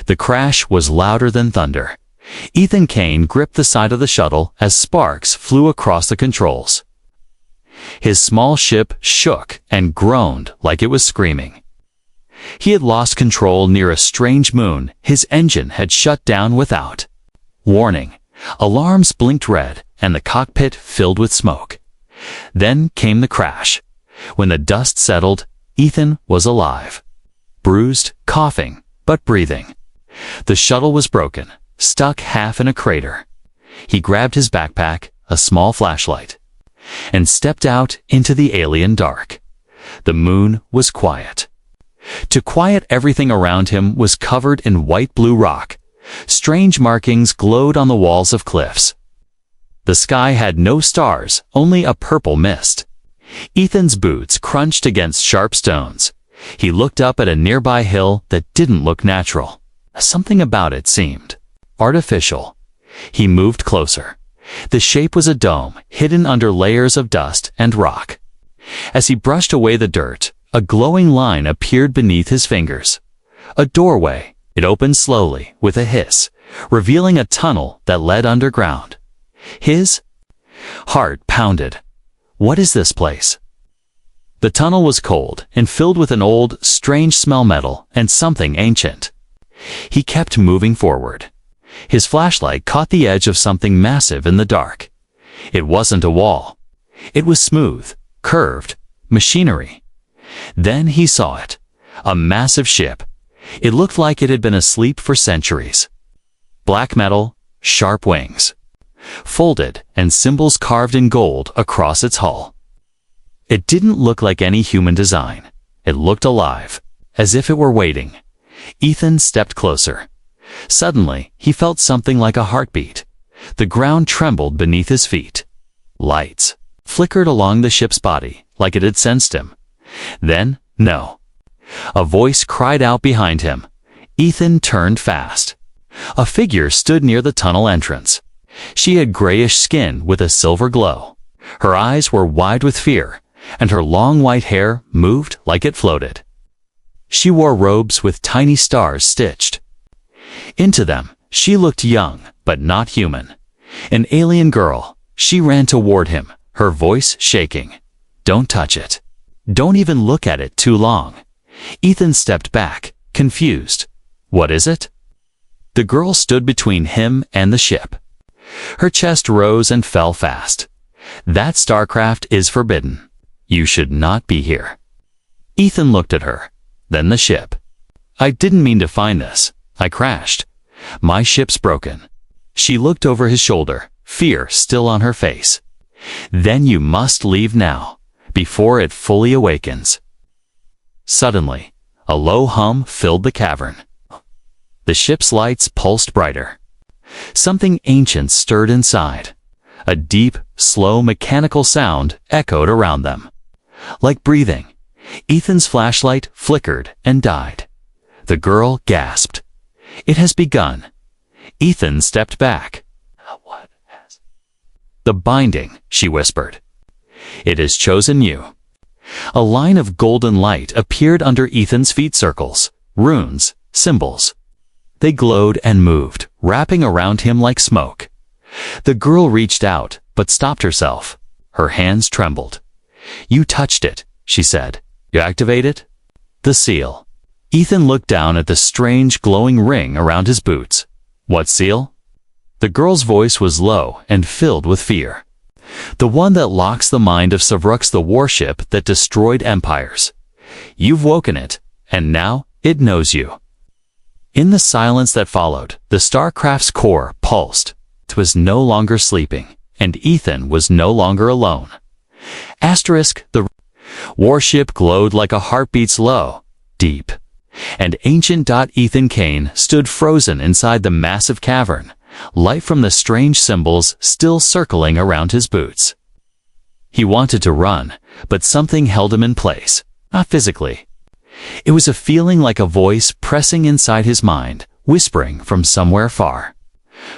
The crash was louder than thunder. Ethan Kane gripped the side of the shuttle as sparks flew across the controls. His small ship shook and groaned like it was screaming. He had lost control near a strange moon his engine had shut down without warning. Alarms blinked red and the cockpit filled with smoke. Then came the crash. When the dust settled, Ethan was alive. Bruised, coughing, but breathing. The shuttle was broken, stuck half in a crater. He grabbed his backpack, a small flashlight, and stepped out into the alien dark. The moon was quiet. To quiet everything around him was covered in white-blue rock. Strange markings glowed on the walls of cliffs. The sky had no stars, only a purple mist. Ethan's boots crunched against sharp stones. He looked up at a nearby hill that didn't look natural. Something about it seemed artificial. He moved closer. The shape was a dome, hidden under layers of dust and rock. As he brushed away the dirt, a glowing line appeared beneath his fingers. A doorway. It opened slowly, with a hiss, revealing a tunnel that led underground. His heart pounded. What is this place? The tunnel was cold and filled with an old, strange smell metal and something ancient. He kept moving forward. His flashlight caught the edge of something massive in the dark. It wasn't a wall. It was smooth, curved, machinery. Then he saw it. A massive ship. It looked like it had been asleep for centuries. Black metal, sharp wings. Folded and symbols carved in gold across its hull. It didn't look like any human design. It looked alive, as if it were waiting. Ethan stepped closer. Suddenly, he felt something like a heartbeat. The ground trembled beneath his feet. Lights flickered along the ship's body, like it had sensed him. Then, no. A voice cried out behind him. Ethan turned fast. A figure stood near the tunnel entrance. She had grayish skin with a silver glow. Her eyes were wide with fear, and her long white hair moved like it floated. She wore robes with tiny stars stitched. Into them, she looked young, but not human. An alien girl. She ran toward him, her voice shaking. Don't touch it. Don't even look at it too long. Ethan stepped back, confused. What is it? The girl stood between him and the ship. Her chest rose and fell fast. That Starcraft is forbidden. You should not be here. Ethan looked at her, then the ship. I didn't mean to find this. I crashed. My ship's broken. She looked over his shoulder, fear still on her face. Then you must leave now, before it fully awakens. Suddenly, a low hum filled the cavern. The ship's lights pulsed brighter. Something ancient stirred inside. A deep, slow mechanical sound echoed around them. Like breathing, Ethan's flashlight flickered and died. The girl gasped. It has begun. Ethan stepped back. What has? The binding, she whispered. It has chosen you. A line of golden light appeared under Ethan's feet, circles, runes, symbols. They glowed and moved, wrapping around him like smoke. The girl reached out, but stopped herself. Her hands trembled. You touched it, she said. You activate it? The seal. Ethan looked down at the strange glowing ring around his boots. What seal? The girl's voice was low and filled with fear. The one that locks the mind of Savrux, the warship that destroyed empires. You've woken it, and now it knows you. In the silence that followed, the Starcraft's core pulsed. It was no longer sleeping, and Ethan was no longer alone. Asterisk, the warship glowed like a heartbeat's low, deep, and ancient. Ethan Kane stood frozen inside the massive cavern, light from the strange symbols still circling around his boots. He wanted to run, but something held him in place, not physically. It was a feeling like a voice pressing inside his mind, whispering from somewhere far.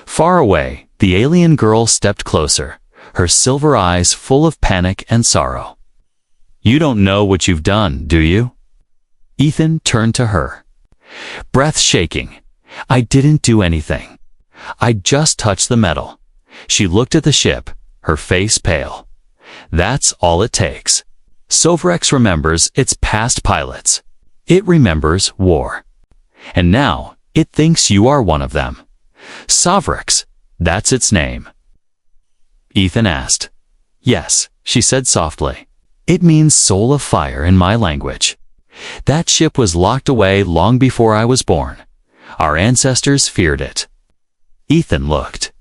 Far away, the alien girl stepped closer, her silver eyes full of panic and sorrow. You don't know what you've done, do you? Ethan turned to her. Breath shaking. I didn't do anything. I just touched the metal. She looked at the ship, her face pale. That's all it takes. Sovrex remembers its past pilots. It remembers war. And now, it thinks you are one of them. Sovrex, that's its name. Ethan asked. Yes, she said softly. It means soul of fire in my language. That ship was locked away long before I was born. Our ancestors feared it. Ethan looked.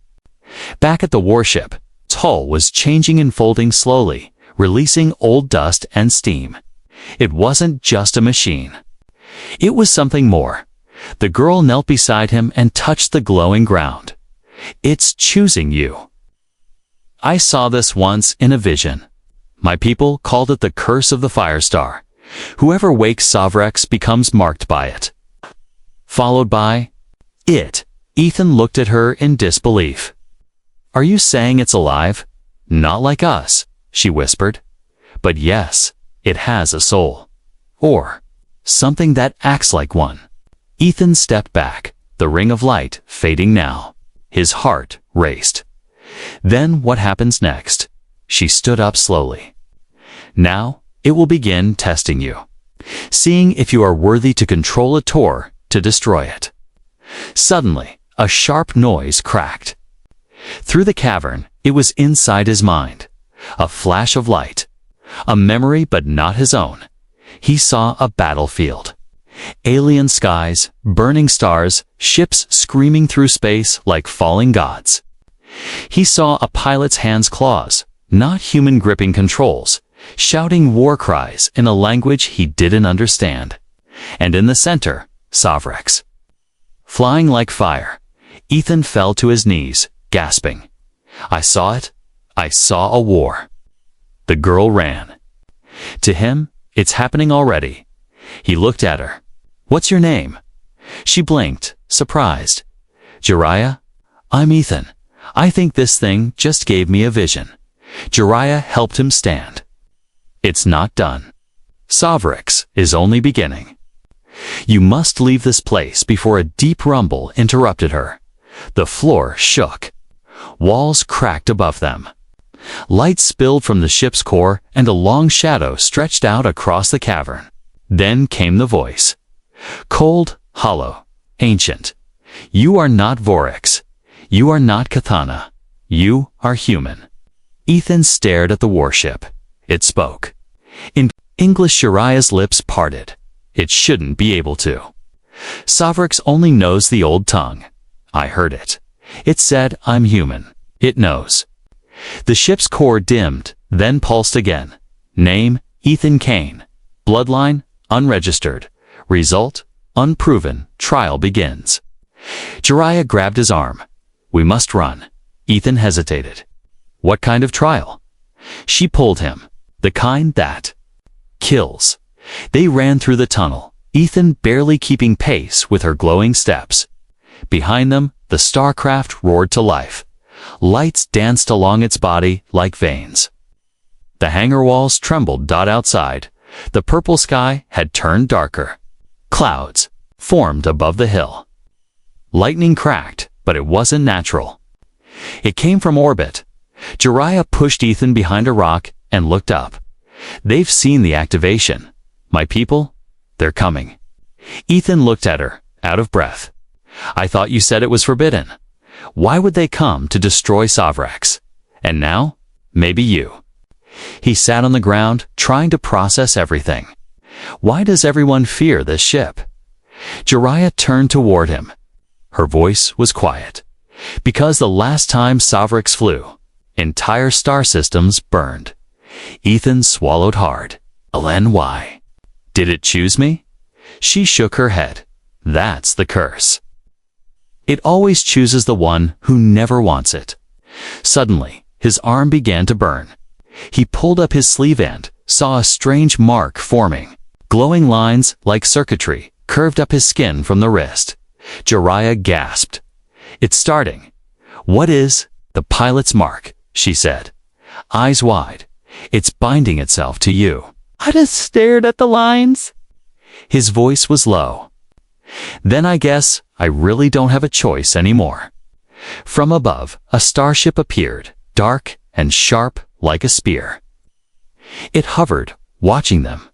Back at the warship, its hull was changing and folding slowly, releasing old dust and steam. It wasn't just a machine. It was something more. The girl knelt beside him and touched the glowing ground. It's choosing you. I saw this once in a vision. My people called it the curse of the Firestar. Whoever wakes Sovrex becomes marked by it. Followed by it. Ethan looked at her in disbelief. Are you saying it's alive? Not like us, she whispered. But yes, it has a soul. Or something that acts like one. Ethan stepped back, the ring of light fading now. His heart raced. Then what happens next? She stood up slowly. Now, it will begin testing you. Seeing if you are worthy to control a Tor, to destroy it. Suddenly, a sharp noise cracked. Through the cavern, it was inside his mind. A flash of light. A memory but not his own. He saw a battlefield. Alien skies, burning stars, ships screaming through space like falling gods. He saw a pilot's hands claws, not human gripping controls, shouting war cries in a language he didn't understand. And in the center, Sovrex. Flying like fire, Ethan fell to his knees, gasping. I saw it. I saw a war. The girl ran. To him, it's happening already. He looked at her. What's your name? She blinked, surprised. Jiraiya? I'm Ethan. I think this thing just gave me a vision. Jiraiya helped him stand. It's not done. Sovrex is only beginning. You must leave this place before a deep rumble interrupted her. The floor shook. Walls cracked above them. Light spilled from the ship's core and a long shadow stretched out across the cavern. Then came the voice. Cold, hollow, ancient. You are not Vorex. You are not Katana. You are human. Ethan stared at the warship. It spoke. In English, Jiraiya's lips parted. It shouldn't be able to. Sovrex only knows the old tongue. I heard it. It said, I'm human. It knows. The ship's core dimmed, then pulsed again. Name, Ethan Kane. Bloodline, unregistered. Result, unproven. Trial begins. Jiraiya grabbed his arm. We must run. Ethan hesitated. What kind of trial? She pulled him. The kind that kills. They ran through the tunnel, Ethan barely keeping pace with her glowing steps. Behind them, the Starcraft roared to life. Lights danced along its body like veins. The hangar walls trembled. Outside, the purple sky had turned darker. Clouds formed above the hill. Lightning cracked, but it wasn't natural. It came from orbit. Jiraiya pushed Ethan behind a rock and looked up. They've seen the activation. My people, they're coming. Ethan looked at her, out of breath. I thought you said it was forbidden. Why would they come to destroy Sovrex? And now, maybe you. He sat on the ground, trying to process everything. Why does everyone fear this ship? Jiraiya turned toward him. Her voice was quiet. Because the last time Sovrex flew, entire star systems burned. Ethan swallowed hard. Why? Did it choose me? She shook her head. That's the curse. It always chooses the one who never wants it. Suddenly, his arm began to burn. He pulled up his sleeve and saw a strange mark forming. Glowing lines, like circuitry, curved up his skin from the wrist. Jiraiya gasped. It's starting. What is the pilot's mark? She said. Eyes wide. It's binding itself to you. I just stared at the lines. His voice was low. Then I guess I really don't have a choice anymore. From above, a starship appeared, dark and sharp like a spear. It hovered, watching them.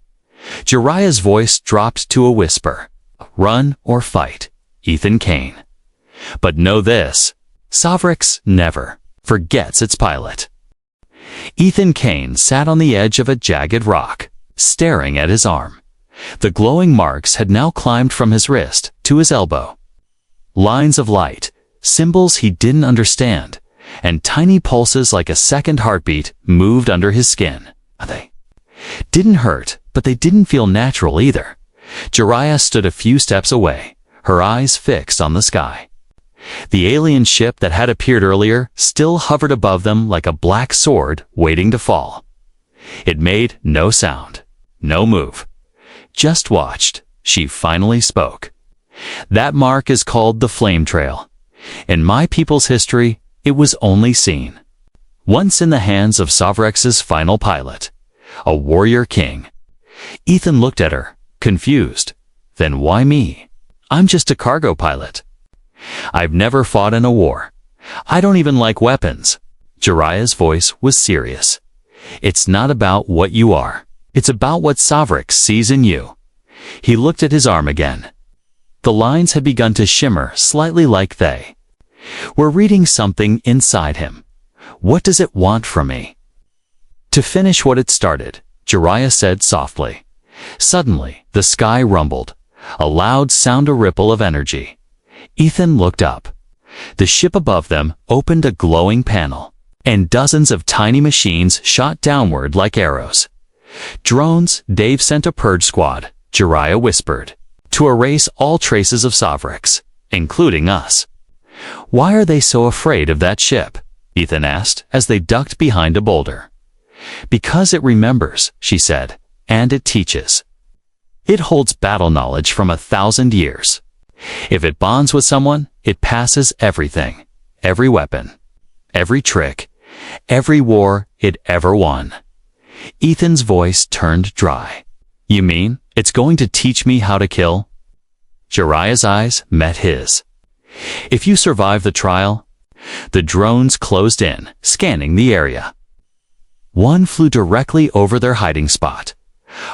Jiraiya's voice dropped to a whisper. Run or fight, Ethan Kane. But know this, Scifi never forgets its pilot. Ethan Kane sat on the edge of a jagged rock, staring at his arm. The glowing marks had now climbed from his wrist to his elbow. Lines of light, symbols he didn't understand, and tiny pulses like a second heartbeat moved under his skin. They didn't hurt, but they didn't feel natural either. Jiraiya stood a few steps away, her eyes fixed on the sky. The alien ship that had appeared earlier still hovered above them like a black sword waiting to fall. It made no sound, no move. Just watched. She finally spoke. That mark is called the Flame Trail. In my people's history, it was only seen once in the hands of Scifi's final pilot, a warrior king. Ethan looked at her, confused. Then why me? I'm just a cargo pilot. I've never fought in a war. I don't even like weapons. Jiraiya's voice was serious. It's not about what you are. It's about what Scifi sees in you. He looked at his arm again. The lines had begun to shimmer slightly like they were reading something inside him. What does it want from me? To finish what it started, Jiraiya said softly. Suddenly, the sky rumbled. A loud sound, a ripple of energy. Ethan looked up. The ship above them opened a glowing panel, and dozens of tiny machines shot downward like arrows. Drones, Dave sent a purge squad, Jiraiya whispered, to erase all traces of Scifi, including us. Why are they so afraid of that ship? Ethan asked as they ducked behind a boulder. Because it remembers, she said, and it teaches. It holds battle knowledge from 1,000 years. If it bonds with someone, it passes everything, every weapon, every trick, every war it ever won. Ethan's voice turned dry. You mean it's going to teach me how to kill? Jiraiya's eyes met his. If you survive the trial, the drones closed in, scanning the area. One flew directly over their hiding spot.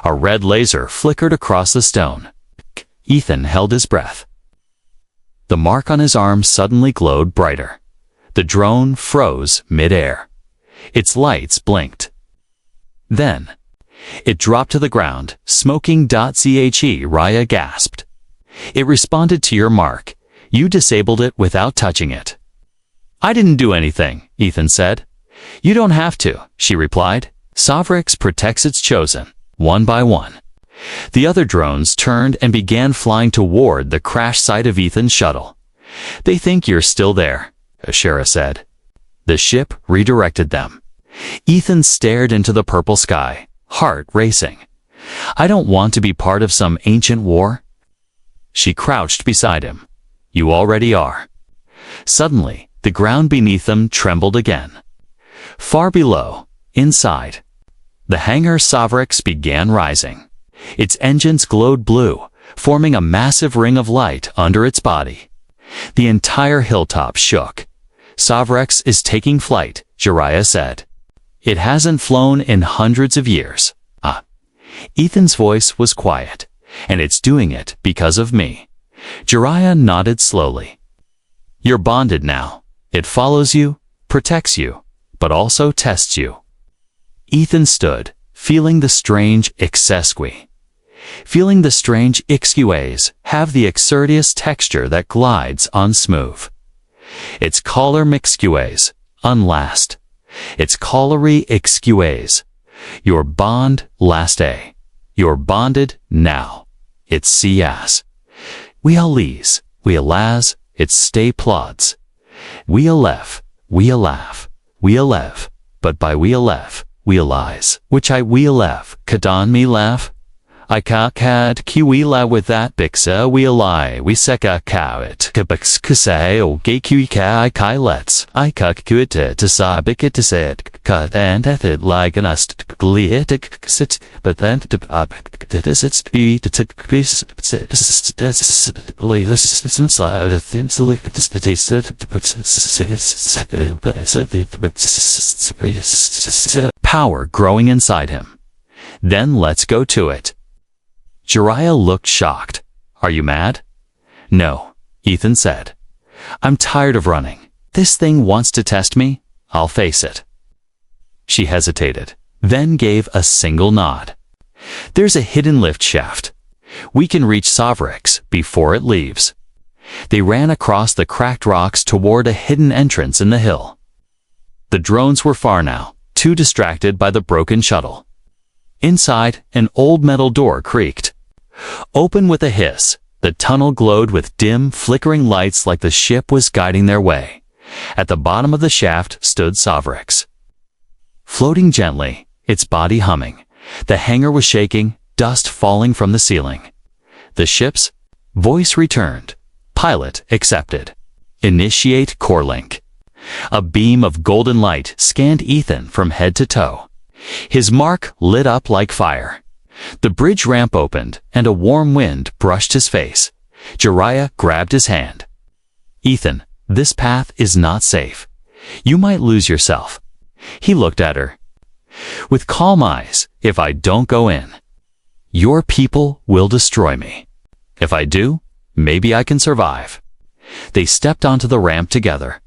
A red laser flickered across the stone. Ethan held his breath. The mark on his arm suddenly glowed brighter. The drone froze mid-air. Its lights blinked. Then, it dropped to the ground, smoking. Raya gasped. It responded to your mark. You disabled it without touching it. I didn't do anything, Ethan said. You don't have to, she replied. Scifi protects its chosen, one by one. The other drones turned and began flying toward the crash site of Ethan's shuttle. They think you're still there, Ashera said. The ship redirected them. Ethan stared into the purple sky, heart racing. I don't want to be part of some ancient war. She crouched beside him. You already are. Suddenly, the ground beneath them trembled again. Far below, inside, the hangar Scifi began rising. Its engines glowed blue, forming a massive ring of light under its body. The entire hilltop shook. Scifi is taking flight, Jiraiya said. It hasn't flown in hundreds of years. Ethan's voice was quiet, and it's doing it because of me. Jiraiya nodded slowly. You're bonded now. It follows you, protects you, but also tests you. Ethan stood, feeling the strange excesqui. Feeling the strange XQAs have the exertious texture that glides on smooth. Its collar mixQAs, unlast. Its collary XQAs. Your bond last a. You're bonded now. It's CS. We alese, we alaz, it's stay plods. We alef, we alaf, we alev, but by we alef, we alize, which I we alef, kadan me laugh. I kad kiwila with that bixa we lie we seka kawit kabix kusay o gaki ka kai let's I kuk kuita to sa bikit to said cut and ethid like an ust gliatic sit but then to up that is its be to take piece power growing inside him. Then let's go to it. Jiraiya looked shocked. Are you mad? No, Ethan said. I'm tired of running. This thing wants to test me. I'll face it. She hesitated, then gave a single nod. There's a hidden lift shaft. We can reach Savrix before it leaves. They ran across the cracked rocks toward a hidden entrance in the hill. The drones were far now, too distracted by the broken shuttle. Inside, an old metal door creaked. Open with a hiss, the tunnel glowed with dim, flickering lights like the ship was guiding their way. At the bottom of the shaft stood Savrix. Floating gently, its body humming. The hangar was shaking, dust falling from the ceiling. The ship's voice returned. Pilot accepted. Initiate core link. A beam of golden light scanned Ethan from head to toe. His mark lit up like fire. The bridge ramp opened, and a warm wind brushed his face. Jiraiya grabbed his hand. Ethan, this path is not safe. You might lose yourself. He looked at her. With calm eyes, if I don't go in, your people will destroy me. If I do, maybe I can survive. They stepped onto the ramp together.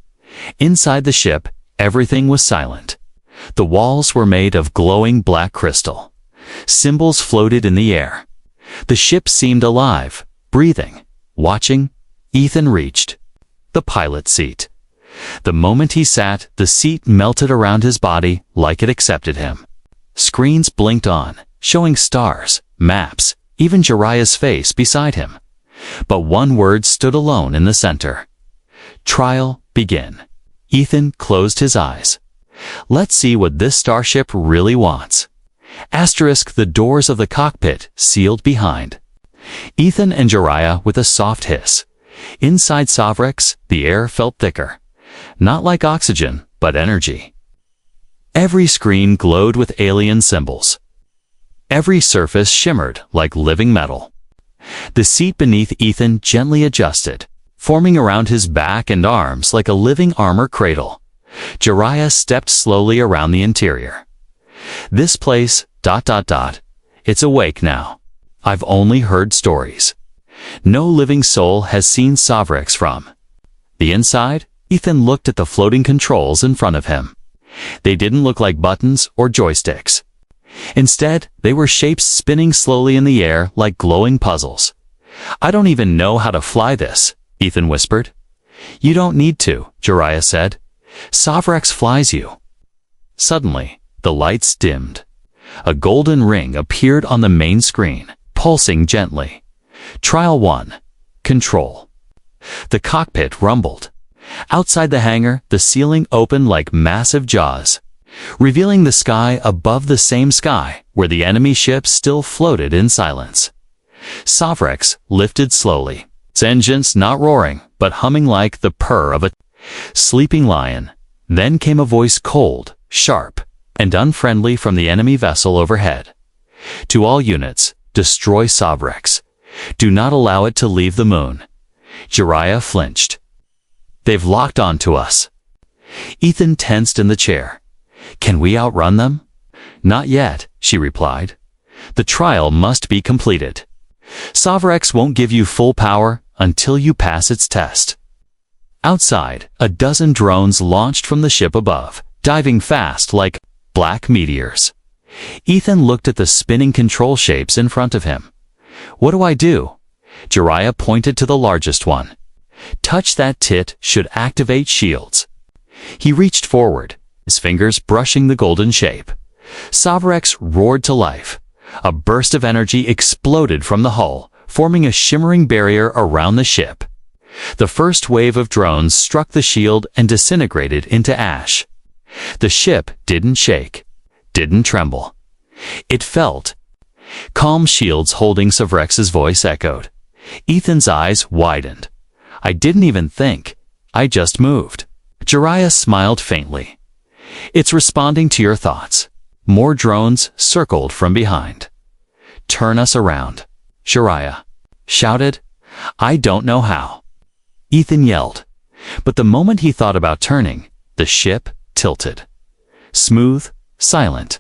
Inside the ship, everything was silent. The walls were made of glowing black crystal. Symbols floated in the air. The ship seemed alive, breathing, watching. Ethan reached the pilot seat. The moment he sat, the seat melted around his body like it accepted him. Screens blinked on, showing stars, maps, even Jiraiya's face beside him. But one word stood alone in the center. Trial begin. Ethan closed his eyes. Let's see what this starship really wants. Asterisk the doors of the cockpit sealed behind. Ethan and Jiraiya with a soft hiss. Inside Savrix, the air felt thicker. Not like oxygen, but energy. Every screen glowed with alien symbols. Every surface shimmered like living metal. The seat beneath Ethan gently adjusted, forming around his back and arms like a living armor cradle. Jiraiya stepped slowly around the interior. This place, ... It's awake now. I've only heard stories. No living soul has seen Savrix from the inside. Ethan looked at the floating controls in front of him. They didn't look like buttons or joysticks. Instead, they were shapes spinning slowly in the air like glowing puzzles. I don't even know how to fly this, Ethan whispered. You don't need to, Jiraiya said. Savrix flies you. Suddenly, the lights dimmed. A golden ring appeared on the main screen, pulsing gently. Trial 1. Control. The cockpit rumbled. Outside the hangar, the ceiling opened like massive jaws, revealing the sky above the same sky where the enemy ship still floated in silence. Savrix lifted slowly, its engines not roaring, but humming like the purr of a sleeping lion. Then came a voice cold, sharp, and unfriendly from the enemy vessel overhead. To all units, destroy Savrix. Do not allow it to leave the moon. Jiraiya flinched. They've locked onto us. Ethan tensed in the chair. Can we outrun them? Not yet, she replied. The trial must be completed. Savrix won't give you full power until you pass its test. Outside, a dozen drones launched from the ship above, diving fast like black meteors. Ethan looked at the spinning control shapes in front of him. What do I do? Jiraiya pointed to the largest one. Touch that tit should activate shields. He reached forward, his fingers brushing the golden shape. Savrix roared to life. A burst of energy exploded from the hull, forming a shimmering barrier around the ship. The first wave of drones struck the shield and disintegrated into ash. The ship didn't shake, didn't tremble. It felt Calm shields holding Savrex's voice echoed. Ethan's eyes widened. I didn't even think. I just moved. Jiraiya smiled faintly. It's responding to your thoughts. More drones circled from behind. Turn us around, Jiraiya shouted. I don't know how. Ethan yelled. But the moment he thought about turning, the ship tilted. Smooth, silent,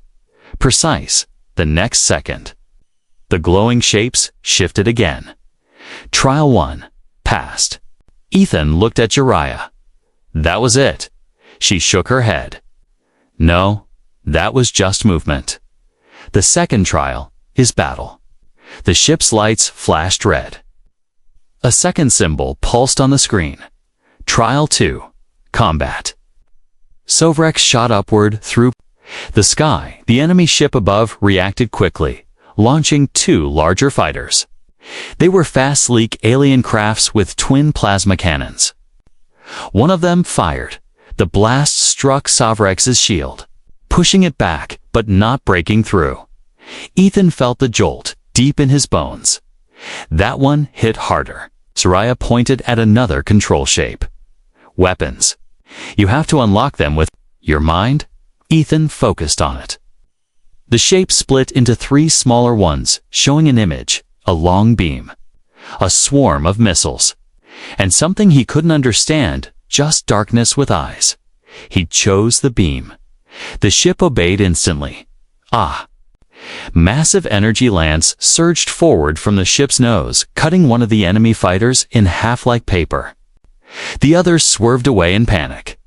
precise, the next second. The glowing shapes shifted again. Trial 1 passed. Ethan looked at Jiraiya. That was it. She shook her head. No, that was just movement. The second trial is battle. The ship's lights flashed red. A second symbol pulsed on the screen. Trial 2, combat. Sovrex shot upward through the sky. The enemy ship above reacted quickly, launching 2 larger fighters. They were fast, sleek alien crafts with twin plasma cannons. One of them fired. The blast struck Sovrex's shield, pushing it back but not breaking through. Ethan felt the jolt deep in his bones. That one hit harder. Jiraiya pointed at another control shape. Weapons. You have to unlock them with your mind. Ethan focused on it. The shape split into 3 smaller ones, showing an image, a long beam, a swarm of missiles, and something he couldn't understand, just darkness with eyes. He chose the beam. The ship obeyed instantly. Ah! Massive energy lance surged forward from the ship's nose, cutting one of the enemy fighters in half like paper. The others swerved away in panic.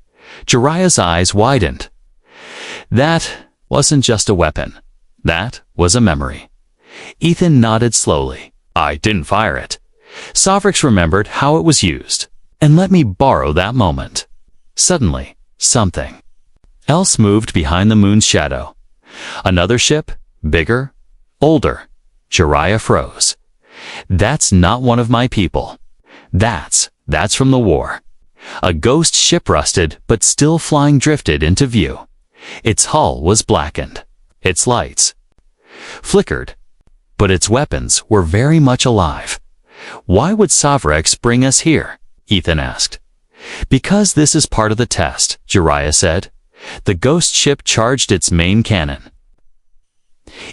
Jiraiya's eyes widened. That wasn't just a weapon. That was a memory. Ethan nodded slowly. I didn't fire it. Sovrex remembered how it was used, and let me borrow that moment. Suddenly, something else moved behind the moon's shadow. Another ship, bigger, older. Jiraiya froze. That's not one of my people. That's from the war. A ghost ship rusted, but still flying drifted into view. Its hull was blackened. Its lights flickered, but its weapons were very much alive. Why would Sovrex bring us here? Ethan asked. Because this is part of the test, Jiraiya said. The ghost ship charged its main cannon.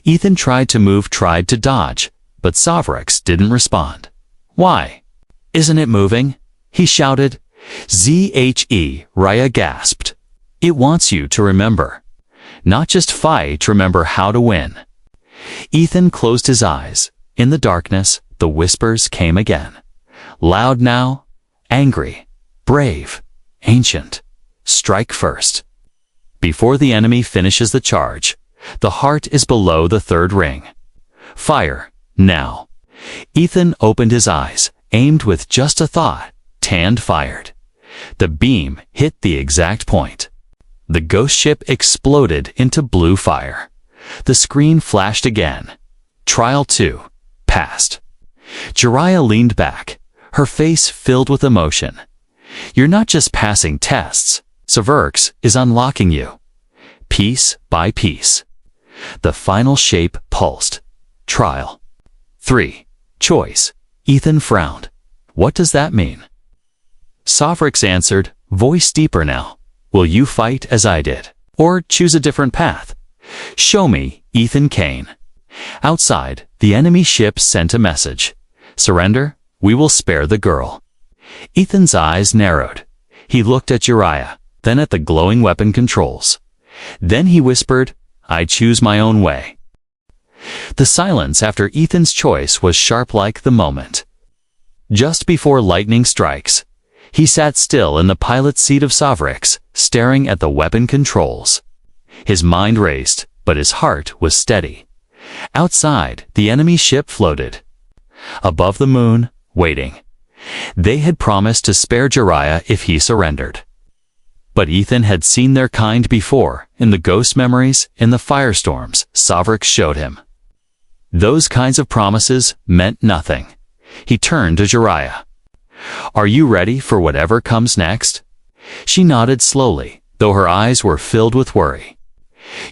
Ethan tried to dodge, but Sovrex didn't respond. Why? Isn't it moving? He shouted. Raya gasped. It wants you to remember. Not just fight, remember how to win. Ethan closed his eyes. In the darkness, the whispers came again. Loud now, angry, brave, ancient. Strike first. Before the enemy finishes the charge, the heart is below the 3rd ring. Fire, now. Ethan opened his eyes, aimed with just a thought. Tand fired. The beam hit the exact point. The ghost ship exploded into blue fire. The screen flashed again. Trial 2 passed. Jiraiya leaned back, her face filled with emotion. You're not just passing tests. Sovrex is unlocking you. Piece by piece. The final shape pulsed. Trial 3. Choice. Ethan frowned. What does that mean? Sovrex answered, voice deeper now. Will you fight as I did? Or choose a different path? Show me, Ethan Kane. Outside, the enemy ship sent a message. Surrender, we will spare the girl. Ethan's eyes narrowed. He looked at Jiraiya, then at the glowing weapon controls. Then he whispered, I choose my own way. The silence after Ethan's choice was sharp like the moment. Just before lightning strikes, he sat still in the pilot's seat of Sovrex, staring at the weapon controls. His mind raced, but his heart was steady. Outside, the enemy ship floated. Above the moon, waiting. They had promised to spare Jiraiya if he surrendered. But Ethan had seen their kind before, in the ghost memories, in the firestorms Sovrex showed him. Those kinds of promises meant nothing. He turned to Jiraiya. Are you ready for whatever comes next? She nodded slowly, though her eyes were filled with worry.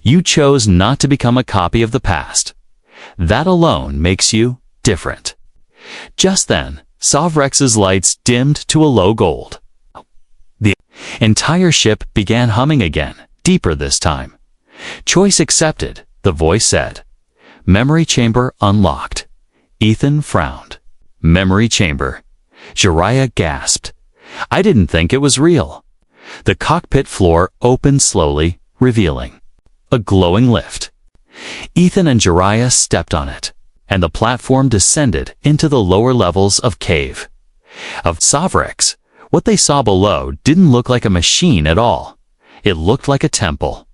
You chose not to become a copy of the past. That alone makes you different. Just then, Sovrex's lights dimmed to a low gold. The entire ship began humming again, deeper this time. Choice accepted, the voice said. Memory chamber unlocked. Ethan frowned. Memory chamber. Jiraiya gasped. I didn't think it was real. The cockpit floor opened slowly, revealing a glowing lift. Ethan and Jiraiya stepped on it, and the platform descended into the lower levels of cave. Of Sovrex, what they saw below didn't look like a machine at all. It looked like a temple.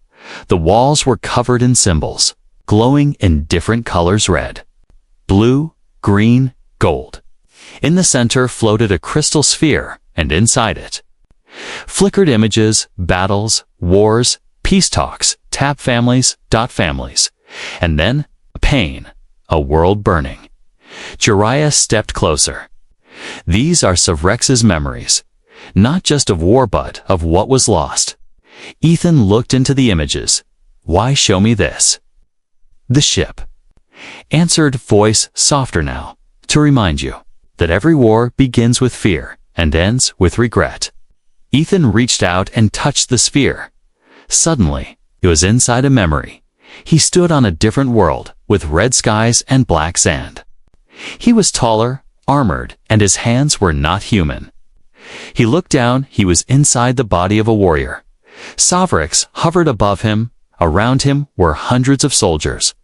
The walls were covered in symbols, glowing in different colors: red, blue, green, gold. In the center floated a crystal sphere, and inside it flickered images, battles, wars, peace talks, tap families, dot families, and then pain, a world burning. Jiraiya stepped closer. These are Sovrex's memories, not just of war but of what was lost. Ethan looked into the images. Why show me this? The ship. Answered voice, softer now, to remind you that every war begins with fear and ends with regret. Ethan reached out and touched the sphere. Suddenly, it was inside a memory. He stood on a different world with red skies and black sand. He was taller, armored, and his hands were not human. He looked down. He was inside the body of a warrior. Sovrex hovered above him. Around him were hundreds of soldiers.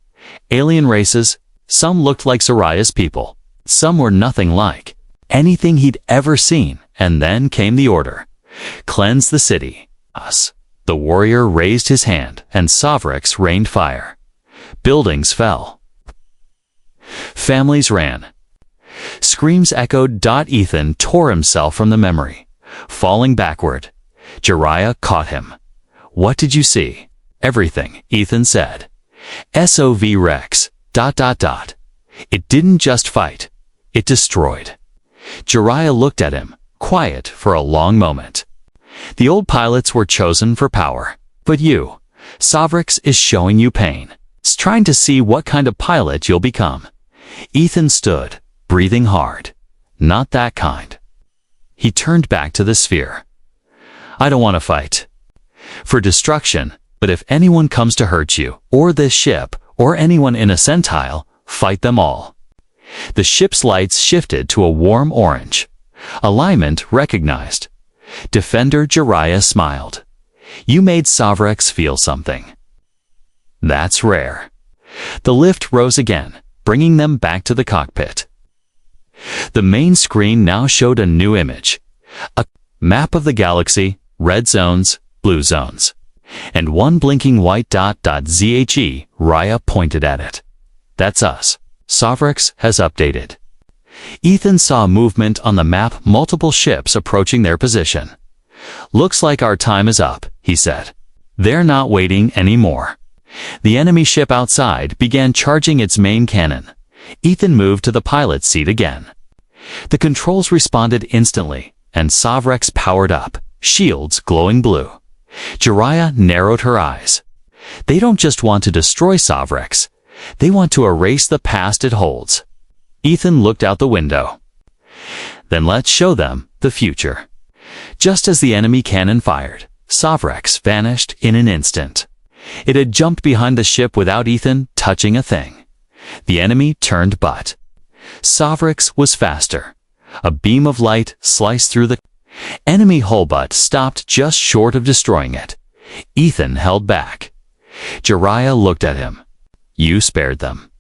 Alien races. Some looked like Jiraiya's people. Some were nothing like anything he'd ever seen. And then came the order. Cleanse the city. Us. The warrior raised his hand, and Sovrex rained fire. Buildings fell. Families ran. Screams echoed. Ethan tore himself from the memory, falling backward. Jiraiya caught him. What did you see? Everything, Ethan said. SOV Rex. It didn't just fight. It destroyed. Jiraiya looked at him, quiet for a long moment. The old pilots were chosen for power, but you, Sovrex, is showing you pain. It's trying to see what kind of pilot you'll become. Ethan stood, breathing hard. Not that kind. He turned back to the sphere. I don't want to fight for destruction, but if anyone comes to hurt you, or this ship, or anyone in a centile, fight them all. The ship's lights shifted to a warm orange. Alignment recognized. Defender Jiraiya smiled. You made Sovrex feel something. That's rare. The lift rose again, bringing them back to the cockpit. The main screen now showed a new image. A map of the galaxy, red zones, blue zones, and one blinking white dot. Raya pointed at it. That's us. Sovrex has updated. Ethan saw movement on the map, multiple ships approaching their position. Looks like our time is up, he said. They're not waiting anymore. The enemy ship outside began charging its main cannon. Ethan moved to the pilot's seat again. The controls responded instantly, and Sovrex powered up, shields glowing blue. Jiraiya narrowed her eyes. They don't just want to destroy Sovrex. They want to erase the past it holds. Ethan looked out the window. Then let's show them the future. Just as the enemy cannon fired, Sovrex vanished in an instant. It had jumped behind the ship without Ethan touching a thing. The enemy turned butt. Sovrex was faster. A beam of light sliced through the enemy hull but stopped just short of destroying it. Ethan held back. Jiraiya looked at him. You spared them.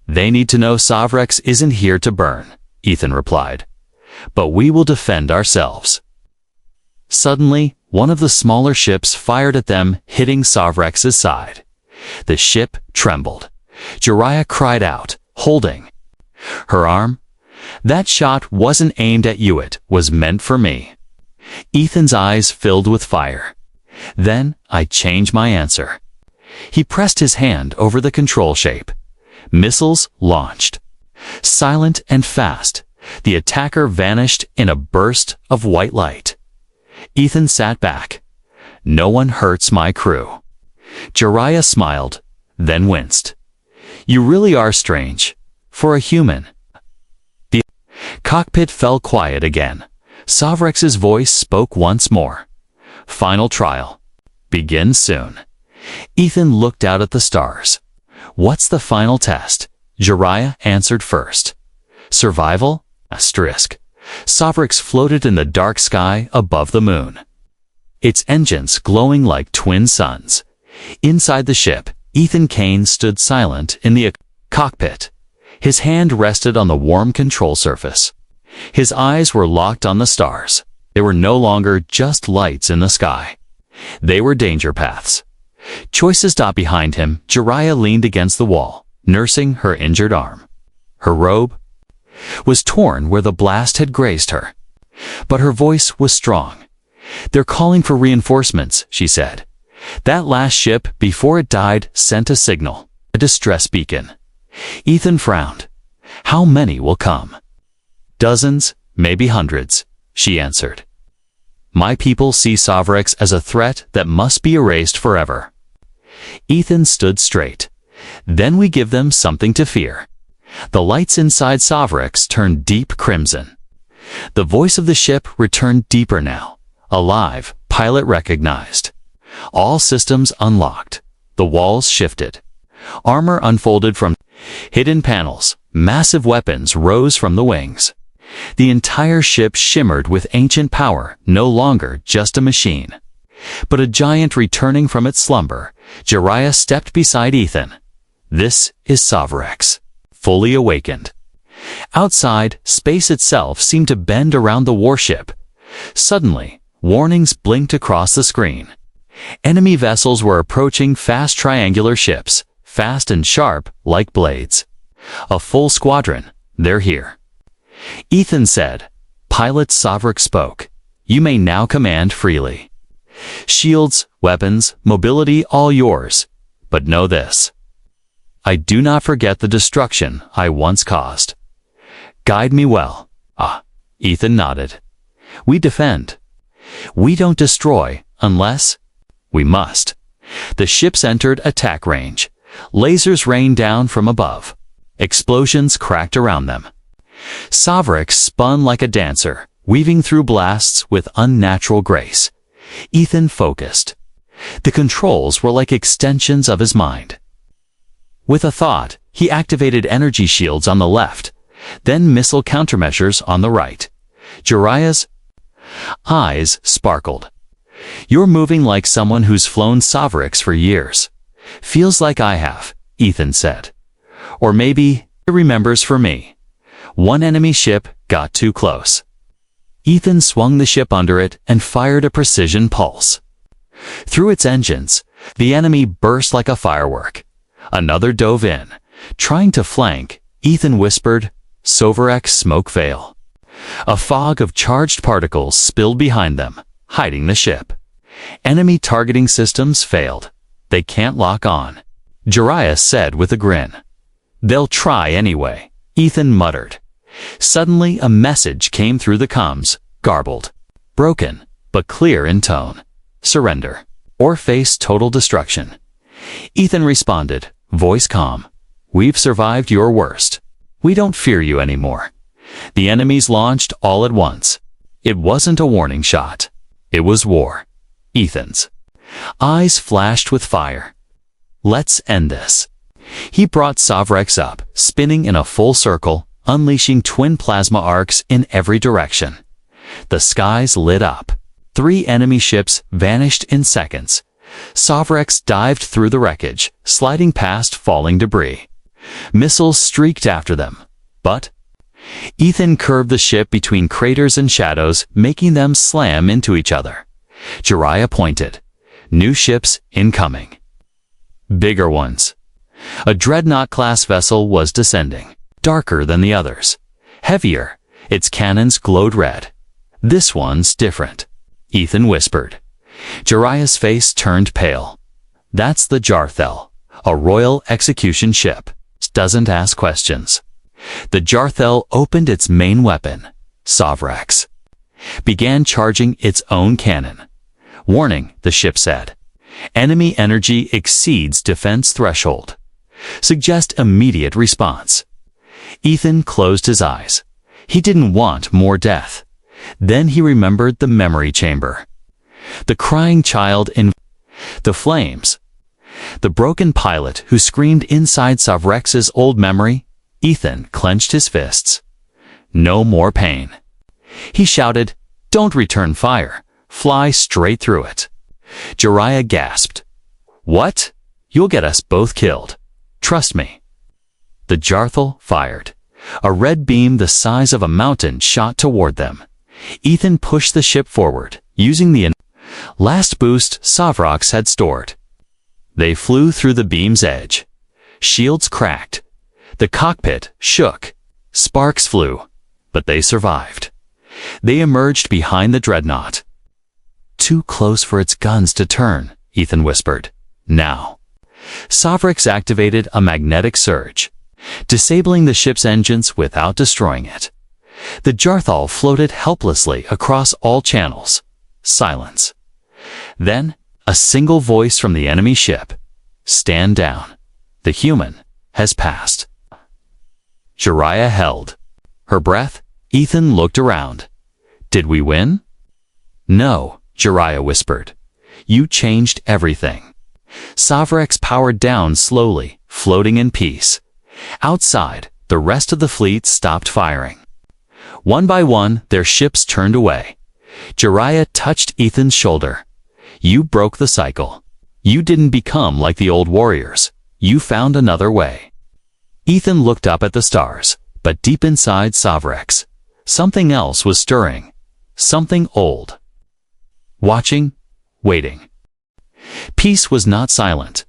They need to know Sovrex isn't here to burn, Ethan replied. But we will defend ourselves. Suddenly, one of the smaller ships fired at them, hitting Sovrex's side. The ship trembled. Jiraiya cried out, holding her arm. That shot wasn't aimed at you, it was meant for me. Ethan's eyes filled with fire. Then I changed my answer. He pressed his hand over the control shape. Missiles launched. Silent and fast, the attacker vanished in a burst of white light. Ethan sat back. No one hurts my crew. Jiraiya smiled, then winced. You really are strange. For a human. The cockpit fell quiet again. Sovrex's voice spoke once more. Final trial. Begins soon. Ethan looked out at the stars. What's the final test? Jiraiya answered first. Survival? Asterisk. Sovrex floated in the dark sky above the moon, its engines glowing like twin suns. Inside the ship, Ethan Kane stood silent in the cockpit. His hand rested on the warm control surface. His eyes were locked on the stars. They were no longer just lights in the sky. They were danger paths. Choices dot behind him. Jiraiya leaned against the wall, nursing her injured arm. Her robe was torn where the blast had grazed her, but her voice was strong. They're calling for reinforcements, she said. That last ship, before it died, sent a signal, a distress beacon. Ethan frowned. How many will come? Dozens, maybe hundreds, she answered. My people see Sovrex as a threat that must be erased forever. Ethan stood straight. Then we give them something to fear. The lights inside Sovrex turned deep crimson. The voice of the ship returned deeper now. Alive, pilot recognized. All systems unlocked. The walls shifted. Armor unfolded from hidden panels. Massive weapons rose from the wings. The entire ship shimmered with ancient power, no longer just a machine, but a giant returning from its slumber. Jiraiya stepped beside Ethan. This is Sovrex, fully awakened. Outside, space itself seemed to bend around the warship. Suddenly, warnings blinked across the screen. Enemy vessels were approaching fast triangular ships, fast and sharp like blades. A full squadron, they're here. Ethan said. Pilot Sovrex spoke. You may now command freely. Shields, weapons, mobility, all yours. But know this. I do not forget the destruction I once caused. Guide me well. Ethan nodded. We defend. We don't destroy, unless we must. The ships entered attack range. Lasers rained down from above. Explosions cracked around them. Sovrex spun like a dancer, weaving through blasts with unnatural grace. Ethan focused. The controls were like extensions of his mind. With a thought, he activated energy shields on the left, then missile countermeasures on the right. Jiraiya's eyes sparkled. You're moving like someone who's flown Sovrex for years. Feels like I have, Ethan said. Or maybe he remembers for me. One enemy ship got too close. Ethan swung the ship under it and fired a precision pulse. Through its engines, the enemy burst like a firework. Another dove in. Trying to flank, Ethan whispered, Sovrex smoke veil. A fog of charged particles spilled behind them, hiding the ship. Enemy targeting systems failed. They can't lock on. Jiraiya said with a grin. They'll try anyway, Ethan muttered. Suddenly a message came through the comms, garbled, broken, but clear in tone. Surrender, or face total destruction. Ethan responded, voice calm. We've survived your worst. We don't fear you anymore. The enemies launched all at once. It wasn't a warning shot. It was war. Ethan's eyes flashed with fire. Let's end this. He brought Sovrex up, spinning in a full circle, unleashing twin plasma arcs in every direction. The skies lit up. 3 enemy ships vanished in seconds. Sovrex dived through the wreckage, sliding past falling debris. Missiles streaked after them, but Ethan curved the ship between craters and shadows, making them slam into each other. Jiraiya pointed. New ships incoming. Bigger ones. A dreadnought-class vessel was descending, darker than the others. Heavier, its cannons glowed red. This one's different, Ethan whispered. Jiraiya's face turned pale. That's the Jarthel, a royal execution ship. Doesn't ask questions. The Jarthel opened its main weapon, Sovrex. Began charging its own cannon. Warning, the ship said. Enemy energy exceeds defense threshold. Suggest immediate response. Ethan closed his eyes. He didn't want more death. Then he remembered the memory chamber. The crying child in the flames. The broken pilot who screamed inside Savrex's old memory. Ethan clenched his fists. No more pain. He shouted, "Don't return fire. Fly straight through it." Jiraiya gasped. "What? You'll get us both killed. Trust me." The Jarthal fired. A red beam the size of a mountain shot toward them. Ethan pushed the ship forward, using the last boost Savrox had stored. They flew through the beam's edge. Shields cracked. The cockpit shook. Sparks flew, but they survived. They emerged behind the dreadnought. "Too close for its guns to turn," Ethan whispered. "Now." Savrex activated a magnetic surge, disabling the ship's engines without destroying it. The Jarthal floated helplessly across all channels. Silence. Then, a single voice from the enemy ship. "Stand down. The human has passed." Jiraiya held her breath. Ethan looked around. "Did we win?" "No," Jiraiya whispered. "You changed everything." Savrex powered down slowly, floating in peace. Outside, the rest of the fleet stopped firing. One by one, their ships turned away. Jiraiya touched Ethan's shoulder. "You broke the cycle. You didn't become like the old warriors. You found another way." Ethan looked up at the stars, but deep inside Savrex, something else was stirring. Something old. Watching, waiting. Peace was not silent.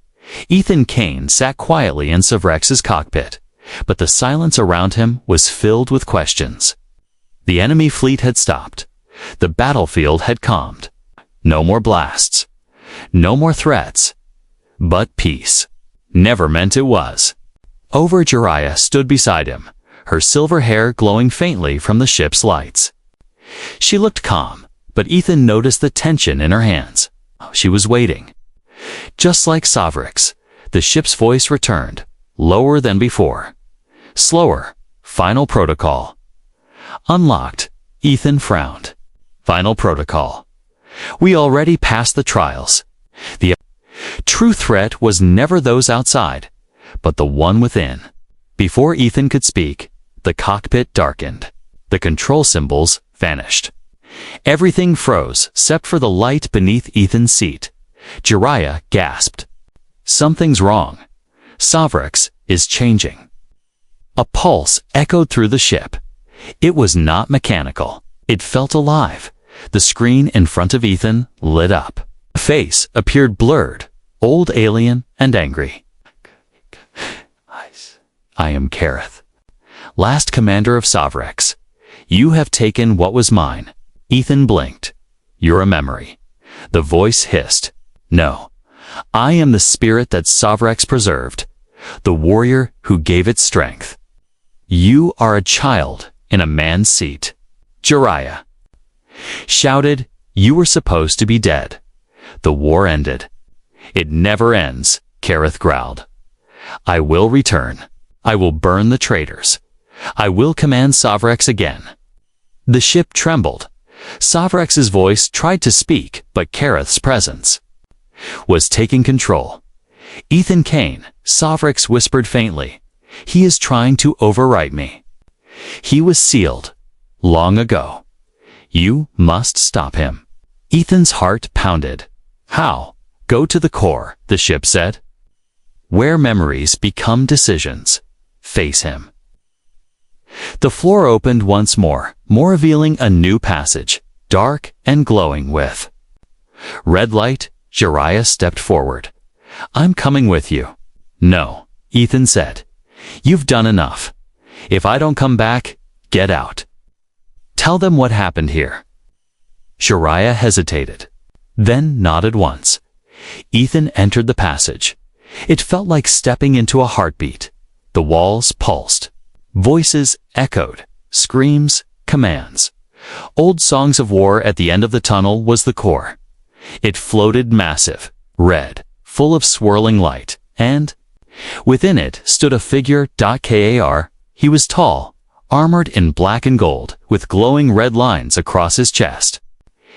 Ethan Kane sat quietly in Savrex's cockpit, but the silence around him was filled with questions. The enemy fleet had stopped. The battlefield had calmed. No more blasts. No more threats. But peace. Never meant it was. Over Jiraiya stood beside him, her silver hair glowing faintly from the ship's lights. She looked calm, but Ethan noticed the tension in her hands. She was waiting. Just like Savrex, the ship's voice returned, lower than before. Slower. Final protocol. Unlocked. Ethan frowned. Final protocol. We already passed the trials. The true threat was never those outside, but the one within. Before Ethan could speak, the cockpit darkened. The control symbols vanished. Everything froze, except for the light beneath Ethan's seat. Jiraiya gasped. "Something's wrong. Savrex is changing." A pulse echoed through the ship. It was not mechanical. It felt alive. The screen in front of Ethan lit up. A face appeared blurred, old, alien, and angry. "I am Kareth, last commander of Savrex. You have taken what was mine." Ethan blinked. "You're a memory." The voice hissed. "No, I am the spirit that Savrex preserved, the warrior who gave it strength. You are a child in a man's seat." Jiraiya shouted, "You were supposed to be dead. The war ended." "It never ends," Kareth growled. "I will return. I will burn the traitors. I will command Savrex again." The ship trembled. Savrex's voice tried to speak, but Kareth's presence was taking control. "Ethan Kane," Savrex whispered faintly. "He is trying to overwrite me. He was sealed long ago. You must stop him." Ethan's heart pounded. "How?" "Go to the core," the ship said. "Where memories become decisions. Face him." The floor opened once more revealing a new passage, dark and glowing with red light. Jiraiya stepped forward. "I'm coming with you." "No," Ethan said. "You've done enough. If I don't come back, get out. Tell them what happened here." Jiraiya hesitated, then nodded once. Ethan entered the passage. It felt like stepping into a heartbeat. The walls pulsed. Voices echoed. Screams, commands. Old songs of war. At the end of the tunnel was the core. It floated massive, red, full of swirling light, and Within it stood a figure. Kar. He was tall, armored in black and gold, with glowing red lines across his chest.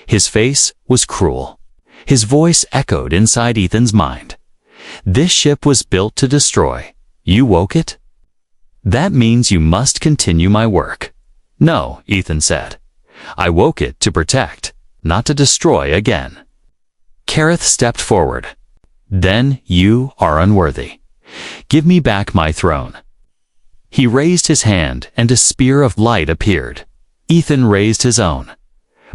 His face was cruel. His voice echoed inside Ethan's mind. This ship was built to destroy. You woke it? That means you must continue my work. No, Ethan said. I woke it to protect, not to destroy again. Kareth stepped forward. Then you are unworthy. Give me back my throne. He raised his hand and a spear of light appeared. Ethan raised his own.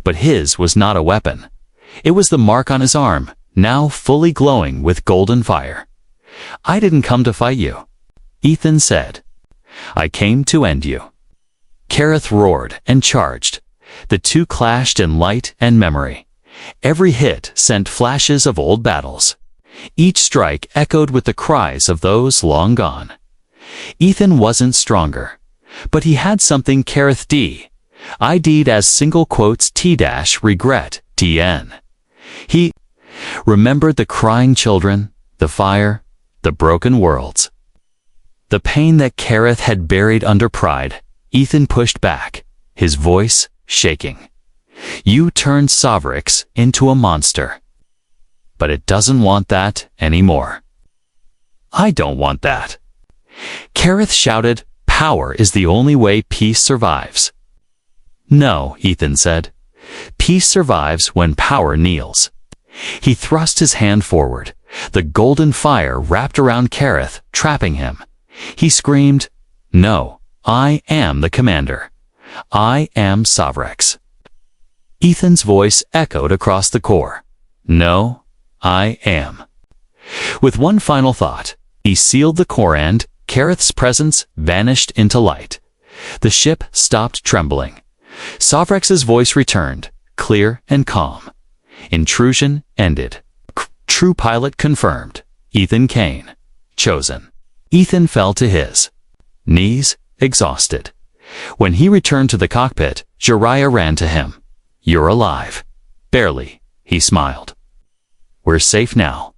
But his was not a weapon. It was the mark on his arm, now fully glowing with golden fire. I didn't come to fight you, Ethan said. I came to end you. Kareth roared and charged. The two clashed in light and memory. Every hit sent flashes of old battles. Each strike echoed with the cries of those long gone. Ethan wasn't stronger, but he had something Kareth ID'd as single quotes T-regret DN. He remembered the crying children, the fire, the broken worlds. The pain that Kareth had buried under pride, Ethan pushed back, his voice shaking. You turned Sovrix into a monster. But it doesn't want that anymore. I don't want that. Kareth shouted, power is the only way peace survives. No, Ethan said. Peace survives when power kneels. He thrust his hand forward. The golden fire wrapped around Kareth, trapping him. He screamed, no, I am the commander. I am Sovrix. Ethan's voice echoed across the core. No, I am. With one final thought, he sealed the core and Kareth's presence vanished into light. The ship stopped trembling. Sovrix's voice returned, clear and calm. Intrusion ended. True pilot confirmed. Ethan Kane. Chosen. Ethan fell to his knees, exhausted. When he returned to the cockpit, Jiraiya ran to him. You're alive. Barely, he smiled. We're safe now.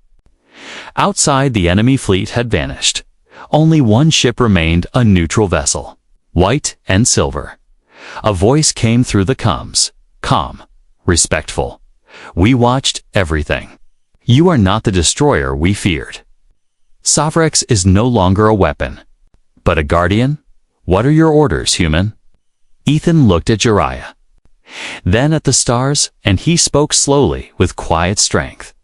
Outside, the enemy fleet had vanished. Only one ship remained, a neutral vessel, white and silver. A voice came through the comms, calm, respectful. We watched everything. You are not the destroyer we feared. Sovrix is no longer a weapon, but a guardian. What are your orders, human? Ethan looked at Jiraiya, then at the stars, and he spoke slowly with quiet strength.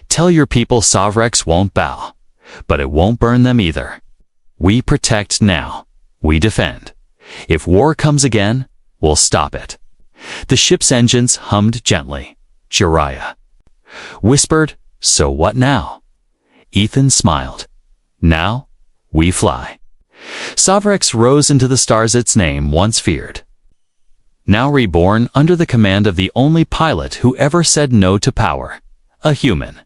Tell your people Sovrix won't bow, but it won't burn them either. We protect now. We defend. If war comes again, we'll stop it. The ship's engines hummed gently. Jiraiya whispered, so what now? Ethan smiled. Now, we fly. Sovrix rose into the stars its name once feared. Now reborn under the command of the only pilot who ever said no to power, a human.